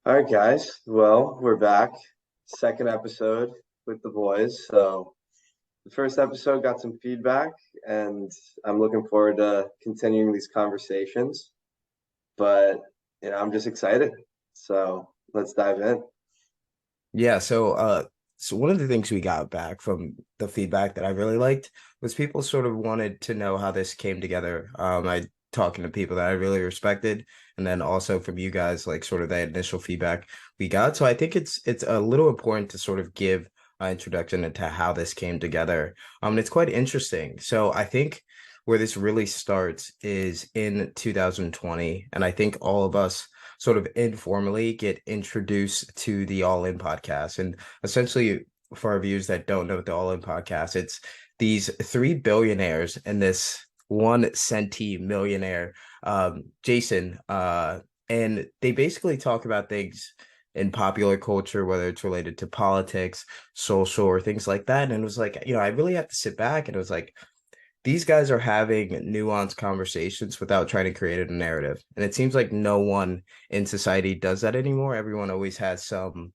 All right, guys. Well, we're back. Second episode with the boys. So the first episode got some feedback, and I'm looking forward to continuing these conversations. But I'm just excited. So let's dive in. Yeah, so one of the things we got back from the feedback that I really liked was people sort of wanted to know how this came together. I talking to people that I really respected, and then also from you guys, like sort of that initial feedback we got. So I think it's a little important to sort of give an introduction into how this came together. And it's quite interesting. So I think where this really starts is in 2020, and I think all of us sort of informally get introduced to the All In podcast. And essentially, for our viewers that don't know the All In podcast, it's these three billionaires and this one centie millionaire, Jason. And they basically talk about things in popular culture, whether it's related to politics, social, or things like that. And it was like, I really have to sit back and it was like, these guys are having nuanced conversations without trying to create a narrative. And it seems like no one in society does that anymore. Everyone always has some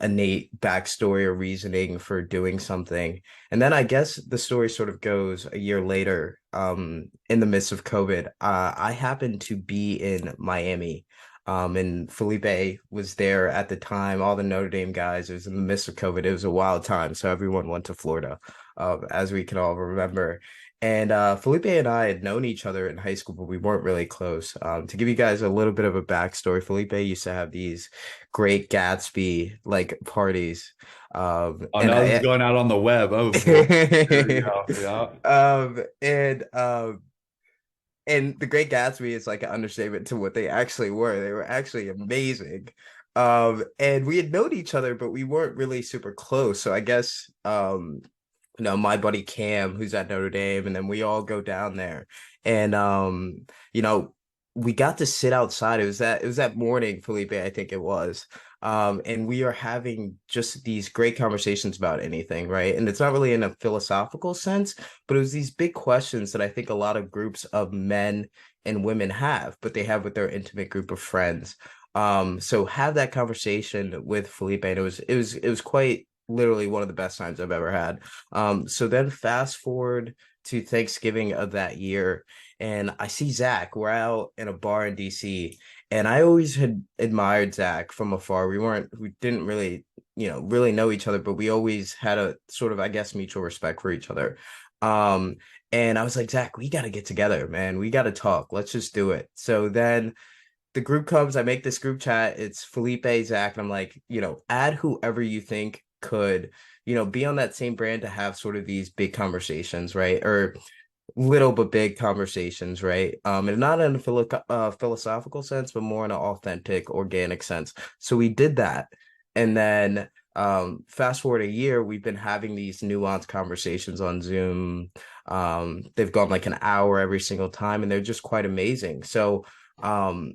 innate backstory or reasoning for doing something. And then I guess the story sort of goes a year later, in the midst of COVID. I happened to be in Miami. And Felipe was there at the time, all the Notre Dame guys. It was in the midst of COVID. It was a wild time. So everyone went to Florida, as we can all remember. And Felipe and I had known each other in high school, but we weren't really close. To give you guys a little bit of a backstory, Felipe used to have these great Gatsby like parties. Oh, And now this is I going out on the web. Oh boy. Here we go. Yeah. um and um and the Great Gatsby is like an understatement to what they actually were. They were actually amazing. And we had known each other, but we weren't really super close. So I guess my buddy Cam, who's at Notre Dame, and then we all go down there. And you know, we got to sit outside. It was that morning, Felipe, I think it was. And we are having just these great conversations about anything, right? And it's not really in a philosophical sense, but it was these big questions that I think a lot of groups of men and women have, but they have with their intimate group of friends. So have that conversation with Felipe, and it was quite literally one of the best times I've ever had. So then fast forward to Thanksgiving of that year, and I see Zach. We're out in a bar in DC, and I always had admired Zach from afar. We didn't really, really know each other, but we always had a sort of, I guess, mutual respect for each other. Um, and I was like, Zach, we got to get together, man. We got to talk. Let's just do it. So then the group comes, I make this group chat. It's Felipe, Zach, and I'm like, add whoever you think could, be on that same brand to have sort of these big conversations, right? Or little but big conversations, right? And not in a philosophical sense, but more in an authentic, organic sense. So we did that. And then fast forward a year, we've been having these nuanced conversations on Zoom. They've gone like an hour every single time, and they're just quite amazing. So um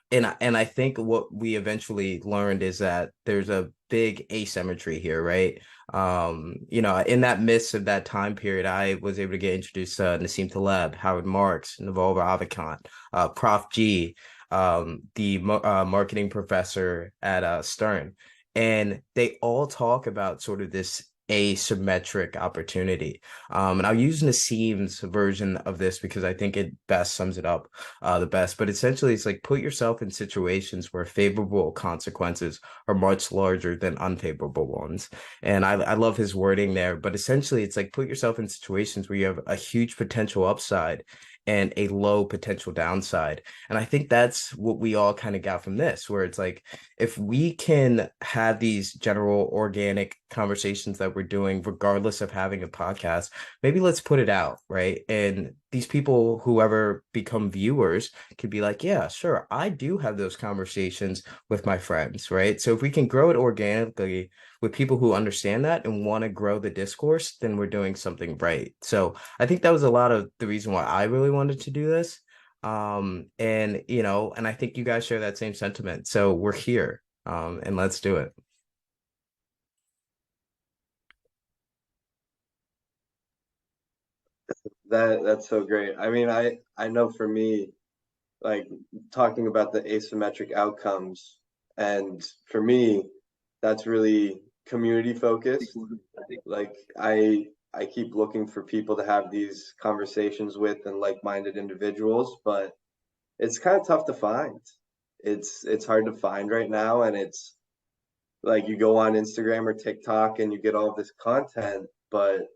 and I think what we eventually learned is that there's a big asymmetry here, right? In that midst of that time period, I was able to get introduced to Nassim Taleb, Howard Marks, Naval Ravikant, Prof G, the marketing professor at Stern, and they all talk about sort of this asymmetric opportunity. And I'll use Nassim's version of this because I think it best sums it up the best. But essentially, it's like put yourself in situations where favorable consequences are much larger than unfavorable ones. And I love his wording there. But essentially, it's like put yourself in situations where you have a huge potential upside and a low potential downside. And I think that's what we all kind of got from this, where it's like if we can have these general organic conversations that we're doing, regardless of having a podcast, maybe let's put it out, right? And these people, whoever become viewers, could be like, yeah, sure, I do have those conversations with my friends, right? So if we can grow it organically with people who understand that and want to grow the discourse, then we're doing something right. So I think that was a lot of the reason why I really wanted to do this. And I think you guys share that same sentiment. So we're here, and let's do it. That's so great. I mean, I know for me, like talking about the asymmetric outcomes. And for me, that's really community focused. Like I keep looking for people to have these conversations with and like-minded individuals, but it's kind of tough to find. It's hard to find right now, and it's like you go on Instagram or TikTok and you get all this content, but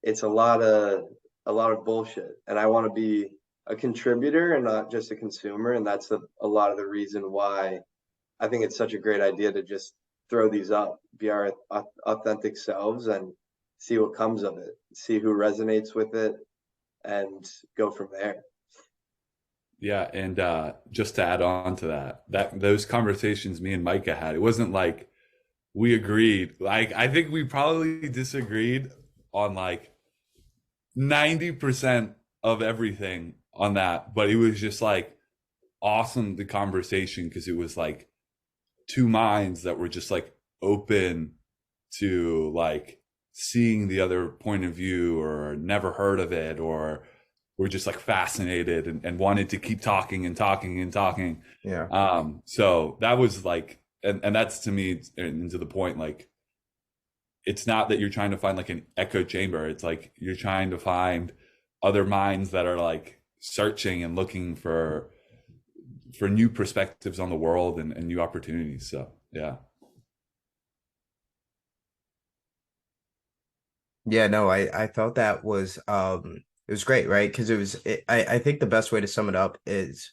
it's a lot of bullshit. And I want to be a contributor and not just a consumer, and that's a lot of the reason why I think it's such a great idea to just throw these up, be our authentic selves, and see what comes of it, see who resonates with it, and go from there. Yeah, and just to add on to that those conversations me and Micah had, it wasn't like we agreed. Like I think we probably disagreed on like 90% of everything on that, but it was just like awesome the conversation because it was like two minds that were just like open to like seeing the other point of view or never heard of it or were just like fascinated and wanted to keep talking and talking and talking. Yeah. So that was like and that's to me and to the point like it's not that you're trying to find like an echo chamber. It's like you're trying to find other minds that are like searching and looking for new perspectives on the world and new opportunities. So yeah. Yeah, no, I thought that was it was great, right? Because I think the best way to sum it up is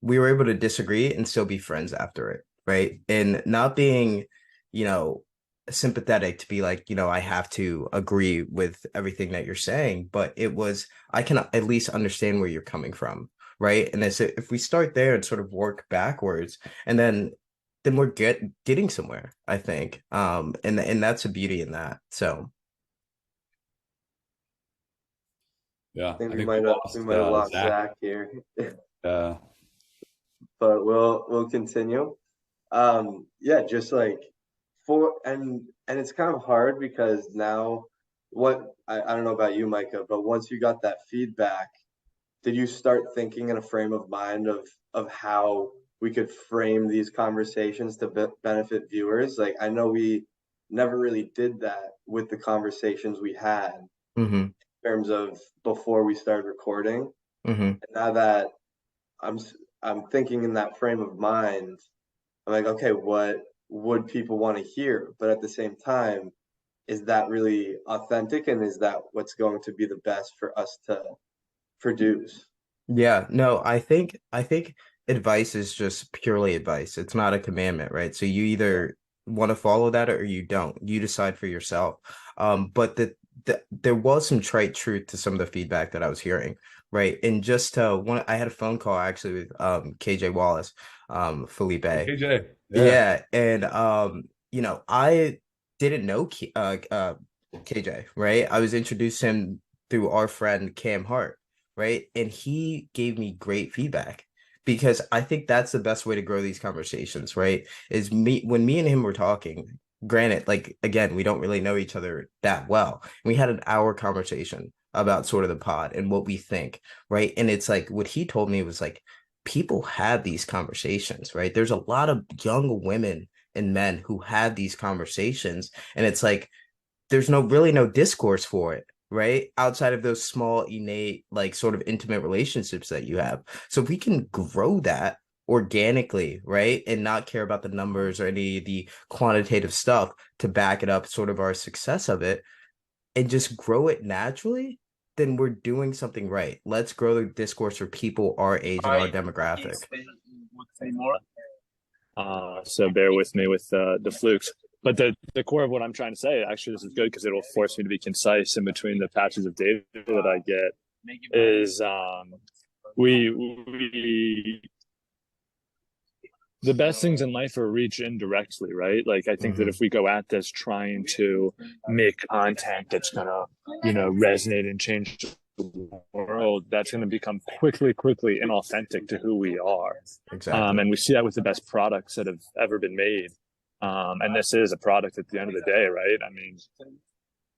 we were able to disagree and still be friends after it, right? And not being, you know, sympathetic to be like, I have to agree with everything that you're saying, but it was I can at least understand where you're coming from, right? And as if we start there and sort of work backwards, and then we're getting somewhere, I think. And that's a beauty in that. So Yeah, I think I we think might have lost Zach. Zach here, Uh, but we'll continue. Yeah, just like for and it's kind of hard because now I don't know about you, Micah, but once you got that feedback, did you start thinking in a frame of mind of how we could frame these conversations to benefit viewers? Like I know we never really did that with the conversations we had mhm, in terms of before we started recording. mhm. And now that I'm s- I'm thinking in that frame of mind, I'm like, okay, what would people want to hear? But at the same time, is that really authentic, and is that what's going to be the best for us to produce? Yeah, no, I think advice is just purely advice. It's not a commandment, right? So you either want to follow that or you don't. You decide for yourself. But there was some trite truth to some of the feedback that I was hearing, right? And just one, I had a phone call actually with KJ Wallace, Felipe. KJ, yeah. Yeah, and I didn't know KJ, right? I was introduced to him through our friend Cam Hart, right? And he gave me great feedback because I think that's the best way to grow these conversations, right? Is me and him were talking. Granted, like again, we don't really know each other that well. We had an hour conversation about sort of the pod and what we think, right? And it's like what he told me was like people have these conversations, right? There's a lot of young women and men who have these conversations, and it's like there's no discourse for it, right? Outside of those small, innate, like sort of intimate relationships that you have. So if we can grow that organically, right? And not care about the numbers or any of the quantitative stuff to back it up, sort of our success of it, and just grow it naturally, then we're doing something right. Let's grow the discourse for people our age and our demographic. So bear with me with the flukes. But the core of what I'm trying to say, actually, this is good because it'll force me to be concise in between the patches of data that I get. Is we the best things in life are reached indirectly, right? Like I think that if we go at this trying to make content that's gonna, resonate and change the world, that's gonna become quickly inauthentic to who we are. Exactly. And we see that with the best products that have ever been made. And this is a product at the end of the day, right? I mean,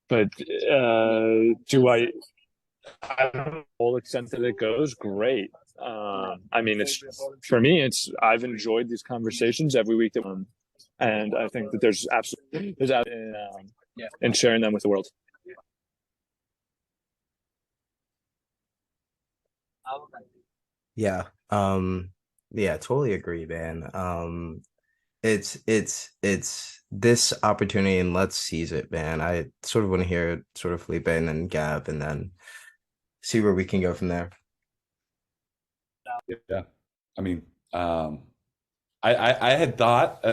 but do I don't know the whole extent that it goes? Great. I mean, it's for me, I've enjoyed these conversations every week and I think that there's absolutely in sharing them with the world. Yeah. Yeah, totally agree, man. It's this opportunity and let's seize it, man. I sort of want to hear sort of Felipe and then Gav and then see where we can go from there. Yeah. I mean, I had thought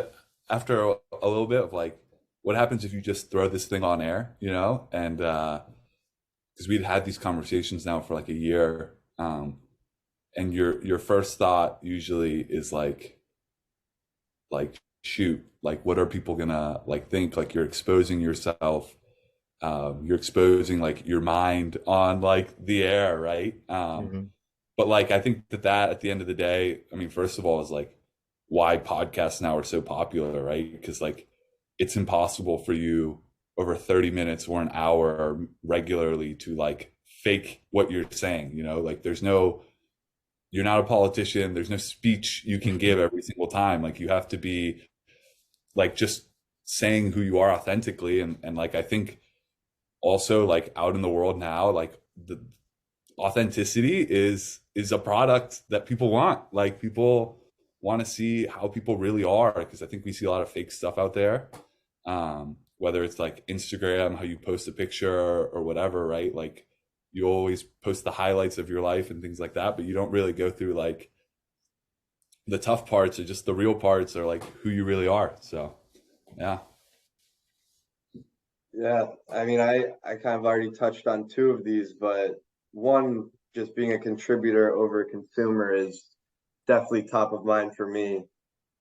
after a little bit of like, what happens if you just throw this thing on air, you know? And because we'd had these conversations now for like a year, and your first thought usually is like shoot, like what are people gonna like think? Like you're exposing yourself, you're exposing like your mind on like the air, right? Mhm. But like I think that at the end of the day, I mean, first of all, is like why podcasts now are so popular, right? Because like it's impossible for you over 30 minutes or an hour regularly to like fake what you're saying, you know, like you're not a politician, there's no speech you can give every single time. Like you have to be like just saying who you are authentically. And like I think also like out in the world now, like the authenticity is a product that people want. Like people want to see how people really are, because I think we see a lot of fake stuff out there. Whether it's like Instagram, how you post a picture or whatever, right? Like you always post the highlights of your life and things like that, but you don't really go through like the tough parts or just the real parts or like who you really are. So yeah. Yeah, I mean, I kind of already touched on two of these, but one, just being a contributor over a consumer is definitely top of mind for me.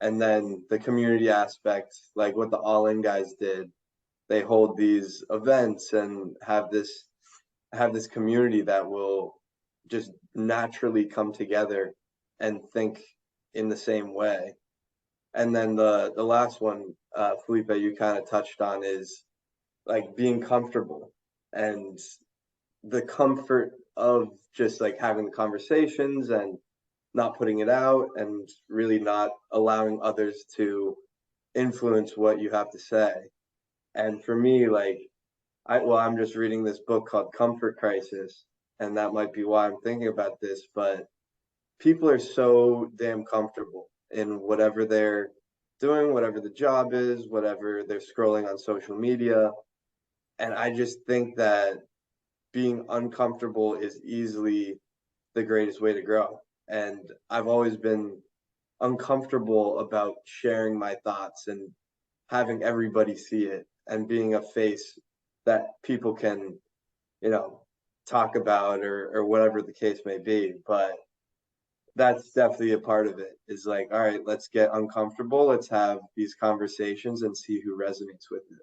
And then the community aspect, like what the All In guys did, they hold these events and have this community that will just naturally come together and think in the same way. And then the last one, Felipe, you kind of touched on is like being comfortable and the comfort of just like having the conversations and not putting it out and really not allowing others to influence what you have to say. And for me, like I'm just reading this book called Comfort Crisis, and that might be why I'm thinking about this, but people are so damn comfortable in whatever they're doing, whatever the job is, whatever they're scrolling on social media. And I just think that being uncomfortable is easily the greatest way to grow. And I've always been uncomfortable about sharing my thoughts and having everybody see it and being a face that people can, you know, talk about or whatever the case may be. But that's definitely a part of it is like, all right, let's get uncomfortable. Let's have these conversations and see who resonates with it.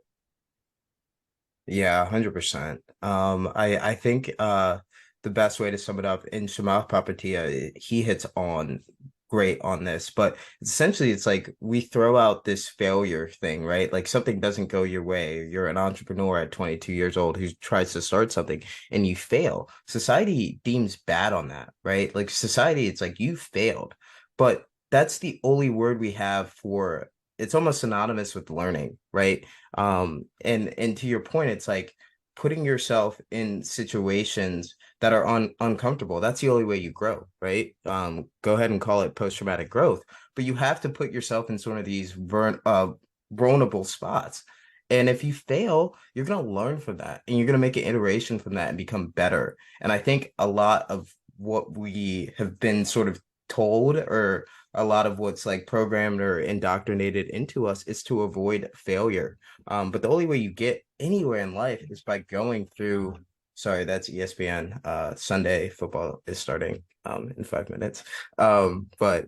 Yeah, 100%. I think the best way to sum it up in Shamal Papatia, he hits on great on this, but essentially it's like we throw out this failure thing, right? Like something doesn't go your way. You're an entrepreneur at 22 years old who tries to start something and you fail. Society deems bad on that, right? Like society, it's like you failed, but that's the only word we have for it's almost synonymous with learning, right? And to your point, it's like putting yourself in situations that are uncomfortable. That's the only way you grow, right? Go ahead and call it post-traumatic growth, but you have to put yourself in sort of these vulnerable spots. And if you fail, you're going to learn from that and you're going to make an iteration from that and become better. And I think a lot of what we have been sort of told or a lot of what's like programmed or indoctrinated into us is to avoid failure. But the only way you get anywhere in life is by going through. Sorry, that's ESPN. Sunday football is starting in 5 minutes. But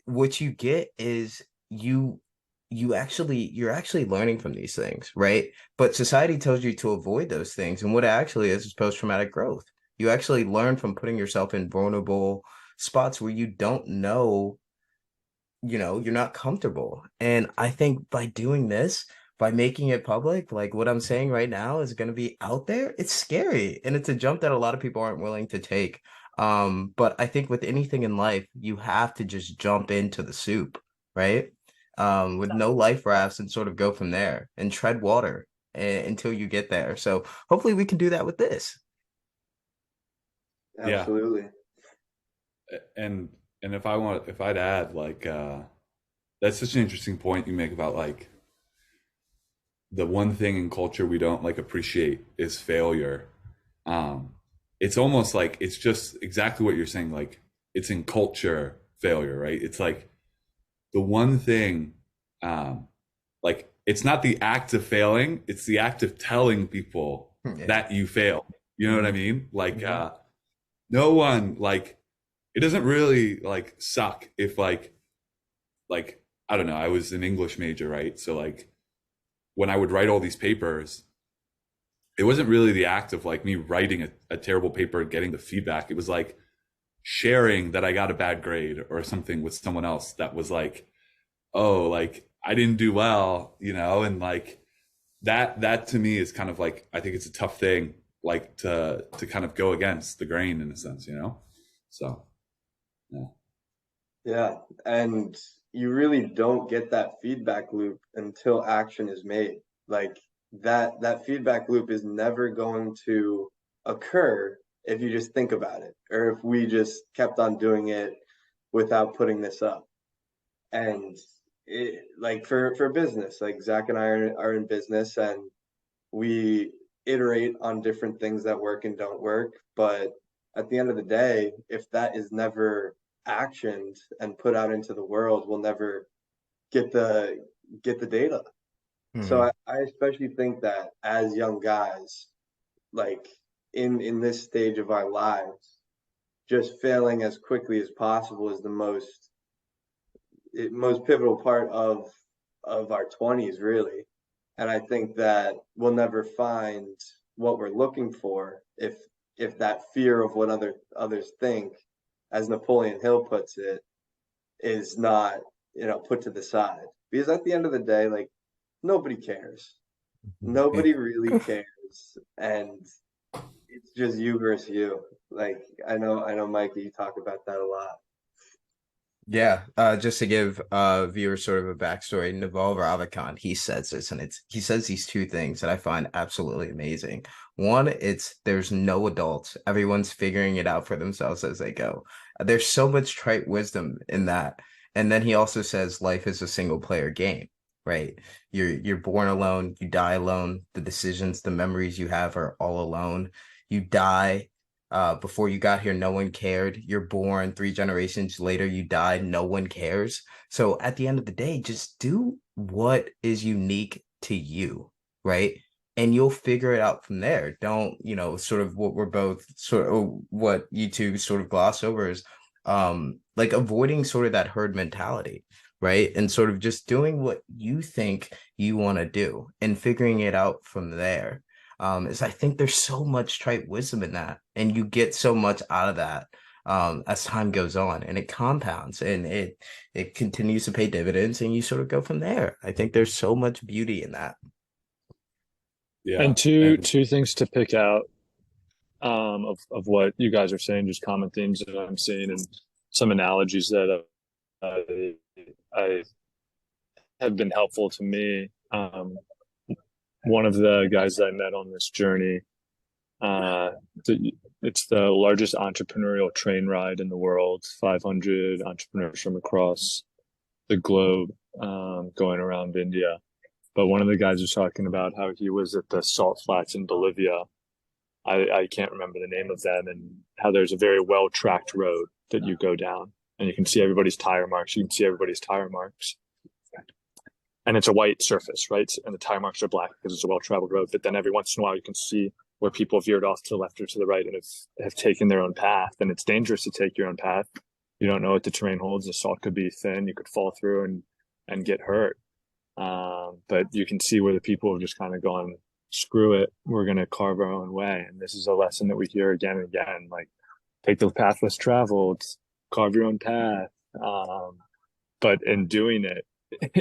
what you get is you're actually learning from these things, right? But society tells you to avoid those things, and what it actually is post-traumatic growth. You actually learn from putting yourself in vulnerable spots where you don't know, you're not comfortable. And I think by doing this, by making it public, like what I'm saying right now is going to be out there, it's scary. And it's a jump that a lot of people aren't willing to take. But I think with anything in life, you have to just jump into the soup, right? With no life rafts and sort of go from there and tread water until you get there. So hopefully we can do that with this. Yeah. Absolutely. And if I'd add like that's such an interesting point you make about like the one thing in culture we don't like appreciate is failure. Um, it's almost like it's just exactly what you're saying. Like it's in culture failure, right? It's like the one thing, um, like it's not the act of failing; it's the act of telling people Yeah. that you failed. You know what I Mhm. mean? Like, Mhm. no one like it doesn't really like suck if like I don't know. I was an English major, right? So like when I would write all these papers, it wasn't really the act of like me writing a terrible paper and getting the feedback. It was like sharing that I got a bad grade or something with someone else that was like, oh, like I didn't do well, you know, and like that to me is kind of like I think it's a tough thing like to kind of go against the grain in a sense, you know? So yeah. Yeah. And you really don't get that feedback loop until action is made. Like that feedback loop is never going to occur if you just think about it, or if we just kept on doing it without putting this up. And it, like for business, like Zach and I are in business, and we iterate on different things that work and don't work. But at the end of the day, if that is never actioned and put out into the world, we'll never get the data. So Mhm. I especially think that as young guys, like in this stage of our lives, just failing as quickly as possible is the most pivotal part of our 20s, really. And I think that we'll never find what we're looking for if that fear of what others think, as Napoleon Hill puts it, is not, put to the side. Because at the end of the day, like, nobody cares. Nobody really cares. And it's just you versus you. Like, I know Mikey, you talk about that a lot. Yeah, just to give viewers sort of a backstory, Naval Ravikant, he says this, and he says these two things that I find absolutely amazing. One, it's there's no adults. Everyone's figuring it out for themselves as they go. There's so much trite wisdom in that. And then he also says life is a single player game, right? You're born alone, you die alone. The decisions, the memories you have are all alone. You die before you got here, no one cared. You're born 3 generations later, you die, no one cares. So at the end of the day, just do what is unique to you, right? And you'll figure it out from there. Don't, sort of what we're both sort of what you two sort of gloss over is like avoiding sort of that herd mentality, right? And sort of just doing what you think you want to do and figuring it out from there is I think there's so much trite wisdom in that, and you get so much out of that as time goes on, and it compounds, and it continues to pay dividends, and you sort of go from there. I think there's so much beauty in that. Yeah. And two And two things to pick out of what you guys are saying, just common themes that I'm seeing, and some analogies that I have been helpful to me. One of the guys that I met on this journey, uh, it's the largest entrepreneurial train ride in the world. 500 entrepreneurs from across the globe going around India. But one of the guys was talking about how he was at the salt flats in Bolivia. I can't remember the name of them, and how there's a very well tracked road that you go down, and you can see everybody's tire marks. You can see everybody's tire marks, and it's a white surface, right? And the tire marks are black because it's a well traveled road. But then every once in a while, you can see where people veered off to the left or to the right and have taken their own path. And it's dangerous to take your own path. You don't know what the terrain holds. The salt could be thin. You could fall through and get hurt. But you can see where the people have just kind of gone, screw it, we're going to carve our own way. And this is a lesson that we hear again and again, like take the path less traveled, carve your own path. But in doing it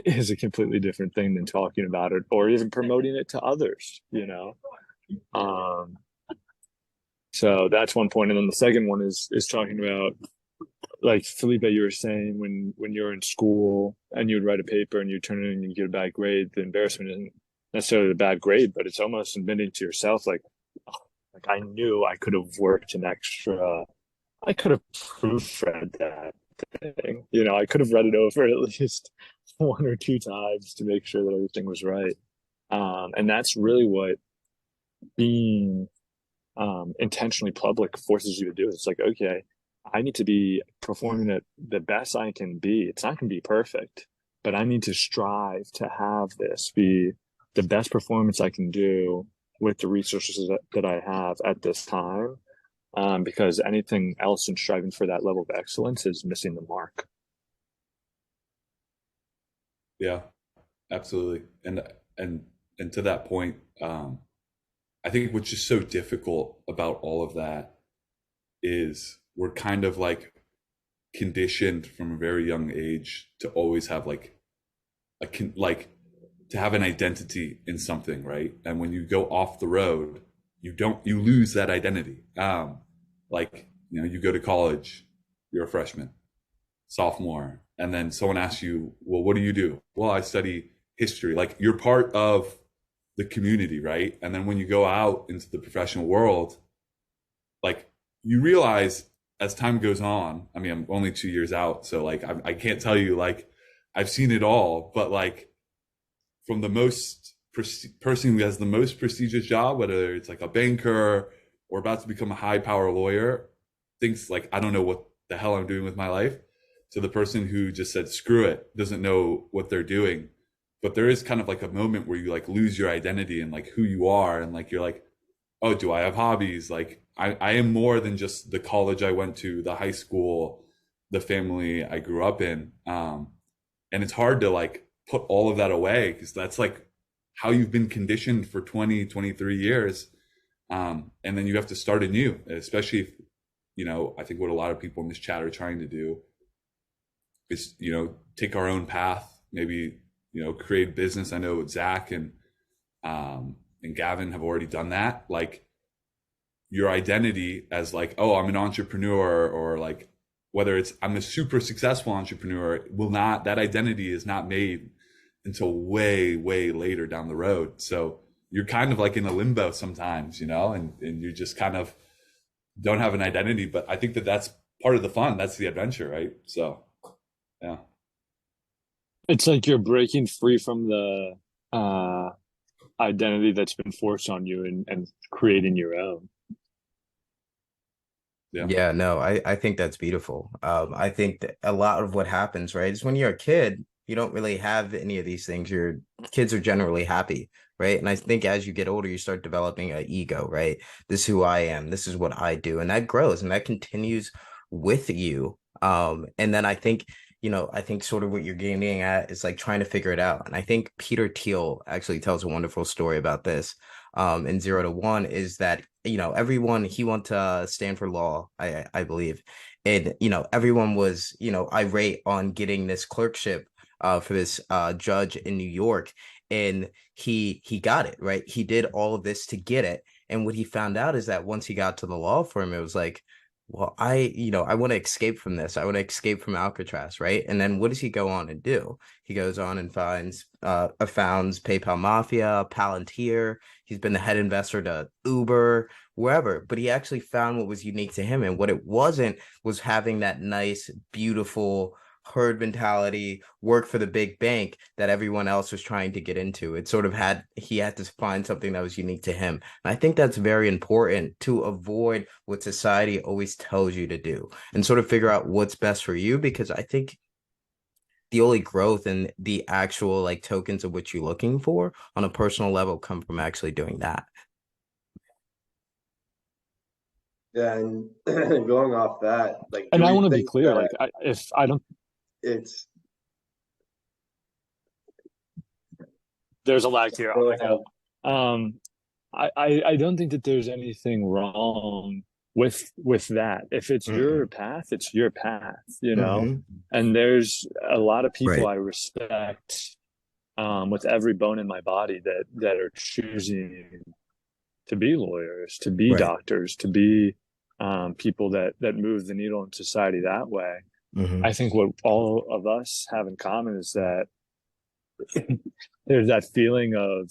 is a completely different thing than talking about it or even promoting it to others, you know? So that's one point. And then the second one is talking about, like Felipe, you were saying, when you're in school and you'd write a paper and you turn it in and you get a bad grade, the embarrassment isn't necessarily the bad grade, but it's almost admitting to yourself, like, oh, like I knew I could have worked an extra, I could have proofread that thing. You know, I could have read it over at least one or two times to make sure that everything was right. And that's really what being intentionally public forces you to do. It's like, okay, I need to be performing at the best I can be. It's not going to be perfect, but I need to strive to have this be the best performance I can do with the resources that I have at this time. Because anything else in striving for that level of excellence is missing the mark. Yeah, absolutely. And to that point, I think what's just so difficult about all of that is we're kind of like conditioned from a very young age to always have like to have an identity in something, right? And when you go off the road, you lose that identity. Like, you know, you go to college, you're a freshman, sophomore, and then someone asks you, well, what do you do? Well, I study history. Like, you're part of the community, right? And then when you go out into the professional world, like, you realize as time goes on, I mean, I'm only 2 years out, so like I can't tell you like I've seen it all, but like from the person who has the most prestigious job, whether it's like a banker or about to become a high power lawyer, thinks like, I don't know what the hell I'm doing with my life, to the person who just said screw it, doesn't know what they're doing. But there is kind of like a moment where you like lose your identity and like who you are, and like you're like, oh, do I have hobbies? Like I am more than just the college I went to, the high school, the family I grew up in. And it's hard to like put all of that away because that's like how you've been conditioned for 20, 23 years. And then you have to start anew, especially if, you know, I think what a lot of people in this chat are trying to do is, you know, take our own path, maybe, you know, create business. I know Zach and Gavin have already done that. Like, your identity as like, oh, I'm an entrepreneur, or like whether it's I'm a super successful entrepreneur, that identity is not made until way, way later down the road. So you're kind of like in a limbo sometimes, you know, and you just kind of don't have an identity. But I think that's part of the fun. That's the adventure, right? So, yeah. It's like you're breaking free from the identity that's been forced on you and creating your own. Yeah, no, I think that's beautiful. I think that a lot of what happens, right, is when you're a kid, you don't really have any of these things. Your kids are generally happy, right? And I think as you get older, you start developing an ego, right? This is who I am. This is what I do, and that grows and that continues with you. And then I think, you know, I think sort of what you're getting at is like trying to figure it out. And I think Peter Thiel actually tells a wonderful story about this. In 0 to 1 is that, you know, everyone, he went to Stanford Law, I believe, and, you know, everyone was, you know, irate on getting this clerkship for this judge in New York, and he got it, right? He did all of this to get it, and what he found out is that once he got to the law firm, it was like, well, I want to escape from this. I want to escape from Alcatraz, right? And then what does he go on and do? He goes on and founds PayPal Mafia, Palantir. He's been the head investor to Uber, wherever. But he actually found what was unique to him. And what it wasn't was having that nice, beautiful herd mentality, work for the big bank that everyone else was trying to get into. It sort of he had to find something that was unique to him. And I think that's very important to avoid what society always tells you to do and sort of figure out what's best for you, because I think the only growth and the actual like tokens of what you're looking for on a personal level come from actually doing that. Yeah, and going off that, like, And do I we want to be think clear, that like if I don't, it's there's a lag here. go ahead. I don't think that there's anything wrong with that. If it's your path, it's your path, you know. And there's a lot of people I respect with every bone in my body that are choosing to be lawyers, to be Right. doctors, to be people that move the needle in society that way. Mhm. I think what all of us have in common is that there's that feeling of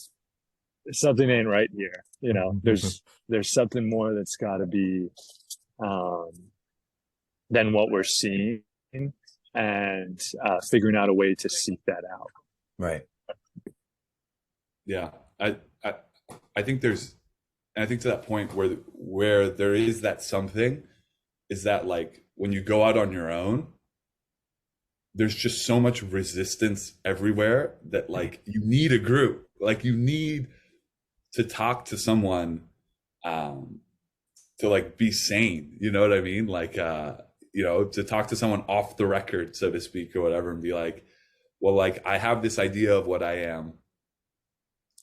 something ain't right here. You know, there's something more that's got to be um, than what we're seeing, and figuring out a way to seek that out. Right. Yeah, I think there's, and I think to that point where there is that something, is that like when you go out on your own, there's just so much resistance everywhere that like you need a group, like you need to talk to someone, to like be sane, you know what I mean? Like, you know, to talk to someone off the record, so to speak, or whatever, and be like, well, like I have this idea of what I am,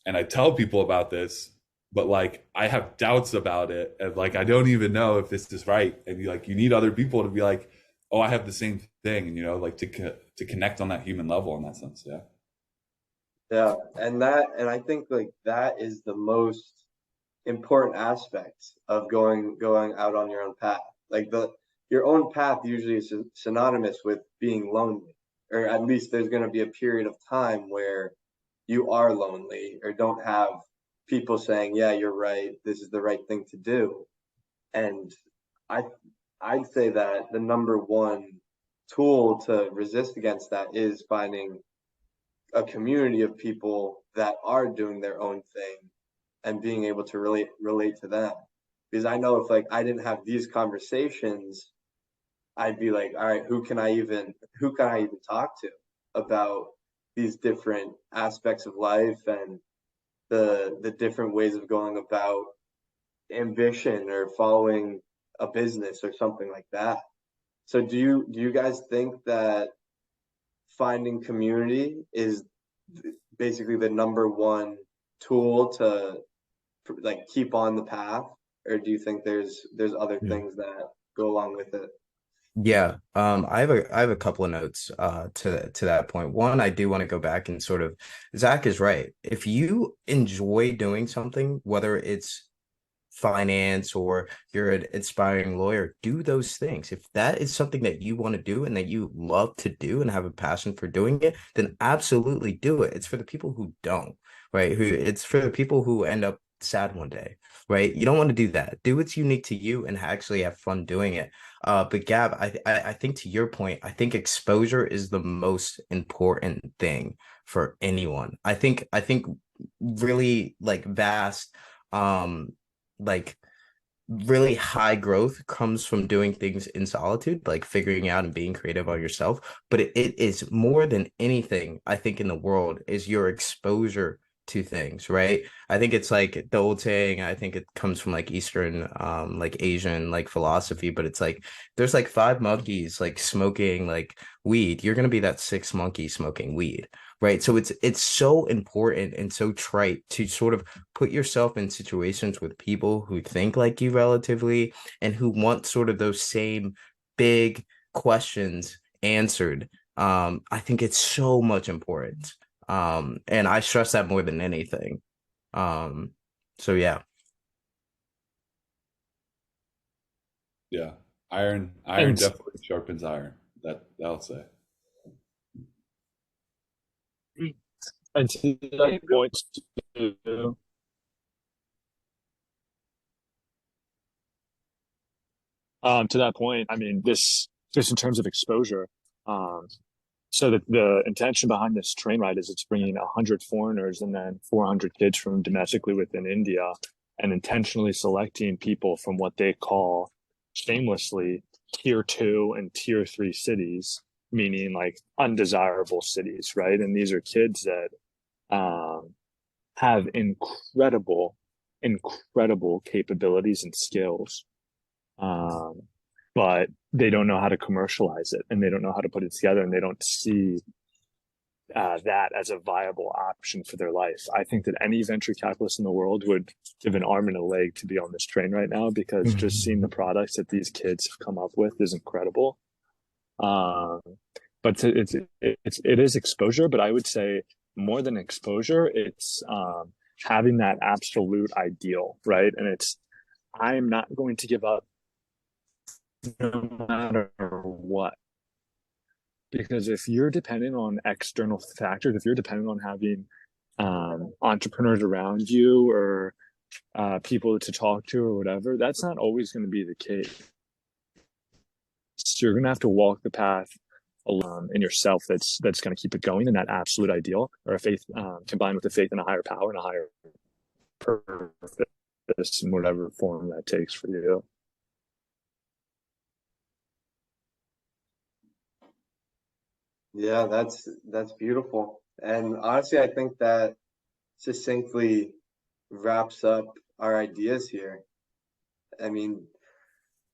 and I tell people about this, but like I have doubts about it, and like I don't even know if this is right, and you need other people to be like, oh, I have the same thing, and you know, like to connect on that human level in that sense. Yeah. Yeah, and I think like that is the most important aspect of going out on your own path. Like your own path usually is synonymous with being lonely, or at least there's going to be a period of time where you are lonely or don't have people saying, "Yeah, you're right. This is the right thing to do." And I I'd say that the number one tool to resist against that is finding a community of people that are doing their own thing and being able to relate to them. Because I know if like I didn't have these conversations, I'd be like, all right, who can I even talk to about these different aspects of life and the different ways of going about ambition or following a business or something like that. So do you guys think that finding community is basically the number one tool to like keep on the path, or do you think there's other Yeah. things that go along with it? Yeah, I have a couple of notes to that point. One, I do want to go back and sort of Zach is right. If you enjoy doing something, whether it's finance or you're an inspiring lawyer, do those things. If that is something that you want to do and that you love to do and have a passion for doing it, then absolutely do it. It's for the people who don't, right? It's for the people who end up sad one day, right? You don't want to do that. Do what's unique to you and actually have fun doing it. But Gab, I think to your point, I think exposure is the most important thing for anyone. I think really like vast like really high growth comes from doing things in solitude, like figuring out and being creative on yourself. But it is more than anything, I think, in the world is your exposure to things, right? I think it's like the old saying, I think it comes from like Eastern, like Asian, like philosophy, but it's like there's like five monkeys like smoking like weed. You're gonna be that sixth monkey smoking weed, right? So it's so important and so trite to sort of put yourself in situations with people who think like you relatively and who want sort of those same big questions answered. I think it's so much important. And I stress that more than anything. Um, so yeah. Yeah. Iron And definitely sharpens iron. That'll say. and to that point, too, to that point, I mean, this just in terms of exposure. Um, so the intention behind this train ride is it's bringing 100 foreigners and then 400 kids from domestically within India, and intentionally selecting people from what they call shamelessly tier 2 and tier 3 cities, meaning like undesirable cities, right? And these are kids that have incredible capabilities and skills, um, but they don't know how to commercialize it, and they don't know how to put it together, and they don't see that as a viable option for their life. I think that any venture capitalist in the world would give an arm and a leg to be on this train right now, because just seeing the products that these kids have come up with is incredible. But it is exposure, but I would say more than exposure, it's having that absolute ideal, right? And it's, I'm not going to give up no matter what. Because if you're dependent on external factors, if you're dependent on having entrepreneurs around you or people to talk to or whatever, that's not always going to be the case. So you're going to have to walk the path in yourself that's going to keep it going in that absolute ideal, or a faith combined with a faith in a higher power and a higher purpose in whatever form that takes for you. Yeah, that's beautiful. And honestly, I think that succinctly wraps up our ideas here. I mean,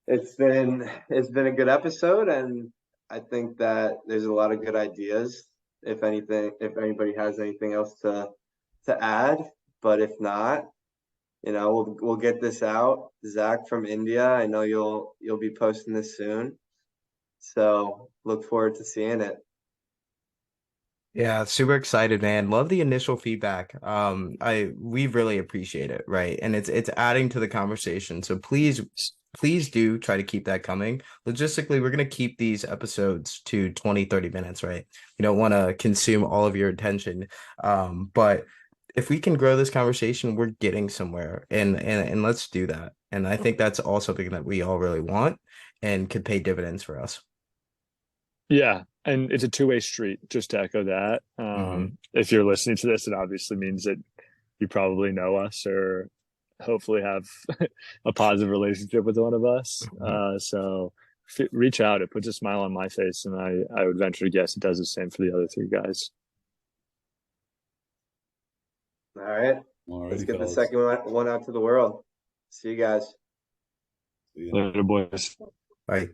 it's been a good episode, and I think that there's a lot of good ideas. If anybody has anything else to add, but if not, we'll get this out. Zach from India, I know you'll be posting this soon, so look forward to seeing it. Yeah, super excited, man. Love the initial feedback. We really appreciate it, right? And it's adding to the conversation. So please do try to keep that coming. Logistically, we're gonna keep these episodes to 20-30 minutes, right? We don't want to consume all of your attention. But if we can grow this conversation, we're getting somewhere. And let's do that. And I think that's all something that we all really want and could pay dividends for us. Yeah, and it's a two-way street, just to echo that. If you're listening to this, it obviously means that you probably know us or hopefully have a positive relationship with one of us. So reach out. It puts a smile on my face, and I would venture to guess it does the same for the other three guys. All right. Let's get the second one out to the world. See you guys. Later, boys. Bye.